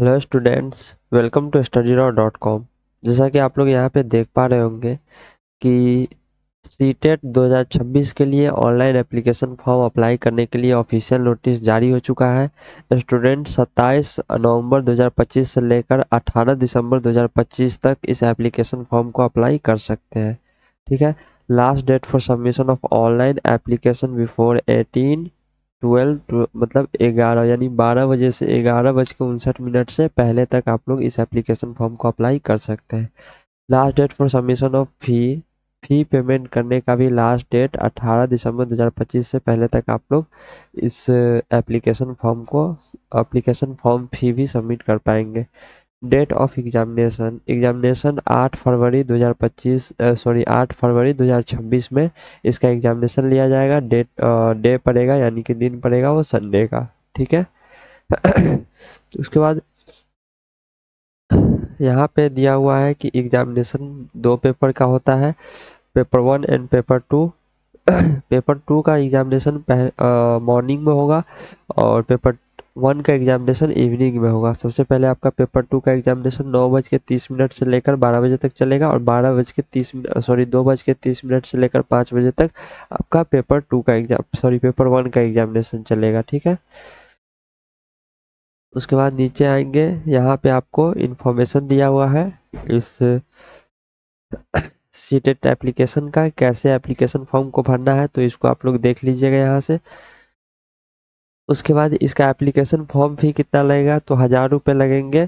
Hello students, welcome to studyraw.com। जैसा कि आप लोग यहाँ पे देख पा रहे होंगे कि सीटेट 2026 के लिए ऑनलाइन एप्लीकेशन फॉर्म अप्लाई करने के लिए ऑफिशियल नोटिस जारी हो चुका है। स्टूडेंट 27 नवंबर 2025 से लेकर 18 दिसंबर 2025 तक इस एप्लीकेशन फॉर्म को अप्लाई कर सकते हैं। ठीक है। Last date for submission of online application before 12 मतलब 11 यानी 12 बजे से 11:59 से पहले तक आप लोग इस एप्लीकेशन फॉर्म को अप्लाई कर सकते हैं। Last date for submission of fee payment करने का भी लास्ट डेट 18 दिसंबर 2025 से पहले तक आप लोग इस एप्लीकेशन फॉर्म फी भी सबमिट कर पाएंगे। डेट ऑफ एग्जामिनेशन एग्जामिनेशन 8 फरवरी 2026 में इसका एग्जामिनेशन लिया जाएगा। डे पड़ेगा यानी कि दिन पड़ेगा वो संडे का। ठीक है। उसके बाद यहाँ पे दिया हुआ है कि एग्जामिनेशन 2 पेपर का होता है, पेपर 1 एंड पेपर 2। पेपर 2 का एग्जामिनेशन मॉर्निंग में होगा और पेपर 1 का एग्जामिनेशन इवनिंग में होगा। सबसे पहले आपका पेपर 2 का एग्जामिनेशन 9:30 से लेकर 12 बजे तक चलेगा और 2:30 से लेकर 5 बजे तक आपका पेपर 1 का एग्जामिनेशन चलेगा। ठीक है। उसके बाद नीचे आएंगे, यहाँ पे आपको इंफॉर्मेशन दिया हुआ है इस सीटेट एप्लीकेशन का, कैसे एप्लीकेशन फॉर्म को भरना है, तो इसको आप लोग देख लीजिएगा यहाँ से। उसके बाद इसका एप्लीकेशन फॉर्म फी कितना लगेगा, तो 1000 रुपये लगेंगे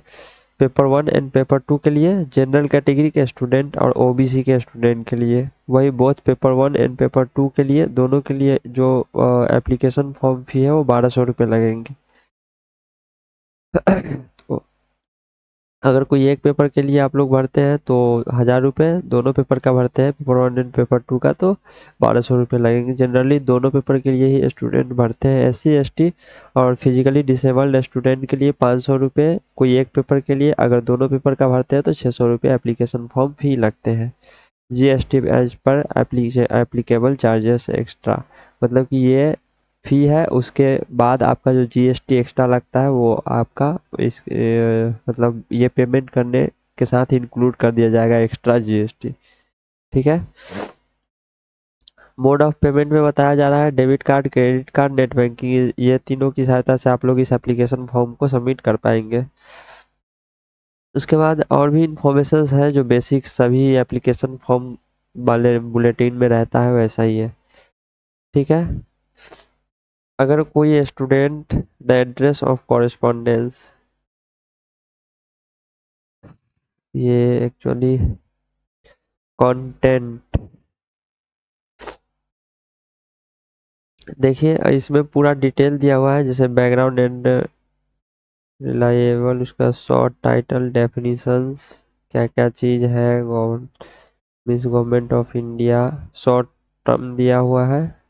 पेपर 1 एंड पेपर 2 के लिए, जनरल कैटेगरी के स्टूडेंट और ओबीसी के स्टूडेंट के लिए। वही बोथ पेपर 1 एंड पेपर 2 के लिए, दोनों के लिए जो एप्लीकेशन फॉर्म फी है वो 1200 रुपये लगेंगे। तो अगर कोई एक पेपर के लिए आप लोग भरते हैं तो 1000 रुपये, दोनों पेपर का भरते हैं पेपर 1 एंड पेपर 2 का तो 1200 रुपये लगेंगे। जनरली दोनों पेपर के लिए ही स्टूडेंट भरते हैं। SC ST और फिजिकली डिसेबल्ड स्टूडेंट के लिए 500 रुपये कोई एक पेपर के लिए, अगर दोनों पेपर का भरते हैं तो 600 रुपये एप्लीकेशन फॉर्म फी लगते हैं। GST as per applicable charges extra, मतलब कि ये फी है, उसके बाद आपका जो GST एक्स्ट्रा लगता है वो आपका मतलब ये पेमेंट करने के साथ इंक्लूड कर दिया जाएगा, एक्स्ट्रा GST। ठीक है। मोड ऑफ पेमेंट में बताया जा रहा है debit card, credit card, net banking, ये तीनों की सहायता से आप लोग इस एप्लीकेशन फॉर्म को सबमिट कर पाएंगे। उसके बाद और भी इंफॉर्मेशन है जो बेसिक सभी एप्लीकेशन फॉर्म वाले बुलेटिन में रहता है वैसा ही है। ठीक है। अगर कोई student the address of correspondence, ये एक्चुअली कंटेंट, देखिए इसमें पूरा डिटेल दिया हुआ है, जैसे बैकग्राउंड एंड रिलायबल, उसका शॉर्ट टाइटल, डेफिनेशंस, क्या क्या चीज़ है, government of India, short term दिया हुआ है,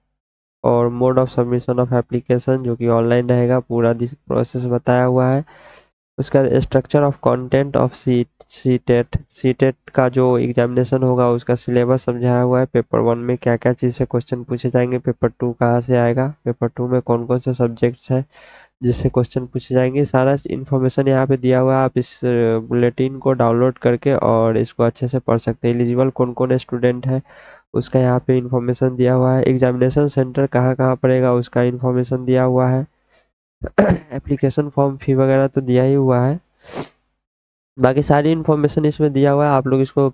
और mode of submission of application जो कि ऑनलाइन रहेगा, पूरा प्रोसेस बताया हुआ है। उसका structure of content of CTET का जो एग्जामिनेशन होगा उसका सिलेबस समझाया हुआ है। पेपर 1 में क्या क्या चीज़ से क्वेश्चन पूछे जाएंगे, पेपर 2 कहाँ से आएगा, पेपर 2 में कौन कौन से सब्जेक्ट्स है जिससे क्वेश्चन पूछे जाएंगे, सारा इन्फॉर्मेशन यहाँ पे दिया हुआ है। आप इस बुलेटिन को डाउनलोड करके और इसको अच्छे से पढ़ सकते हैं। एलिजिबल कौन कौन स्टूडेंट है उसका यहाँ पे इंफॉर्मेशन दिया हुआ है। एग्जामिनेशन सेंटर कहाँ कहाँ पड़ेगा उसका इंफॉर्मेशन दिया हुआ है। एप्लीकेशन फॉर्म फी वगैरह तो दिया ही हुआ है, बाकी सारी इन्फॉर्मेशन इसमें दिया हुआ है। आप लोग इसको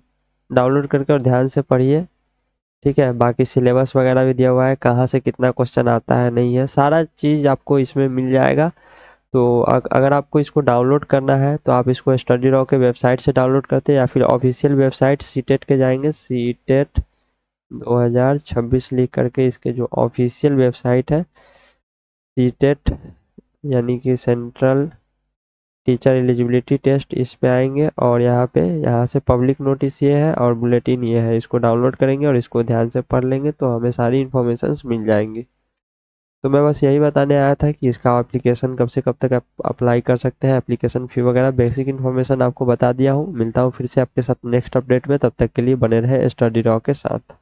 डाउनलोड करके और ध्यान से पढ़िए। ठीक है। बाकी सिलेबस वगैरह भी दिया हुआ है, कहाँ से कितना क्वेश्चन आता है नहीं है, सारा चीज़ आपको इसमें मिल जाएगा। तो अगर आपको इसको डाउनलोड करना है तो आप इसको स्टडी रॉ के वेबसाइट से डाउनलोड करते हैं या फिर ऑफिशियल वेबसाइट सीटेट के जाएंगे, सीटेट 2026 लिख करके इसके जो ऑफिशियल वेबसाइट है सीटेट यानी कि सेंट्रल टीचर एलिजिबिलिटी टेस्ट, इस पे आएंगे और यहाँ से पब्लिक नोटिस ये है और बुलेटिन ये है, इसको डाउनलोड करेंगे और इसको ध्यान से पढ़ लेंगे तो हमें सारी इन्फॉर्मेशन मिल जाएंगी। तो मैं बस यही बताने आया था कि इसका एप्लीकेशन कब से कब तक आप अप्लाई कर सकते हैं, एप्लीकेशन फ़ी वगैरह बेसिक इन्फॉर्मेशन आपको बता दिया हूँ। मिलता हूँ फिर से आपके साथ नेक्स्ट अपडेट में, तब तक के लिए बने रहे स्टडी रॉ के साथ।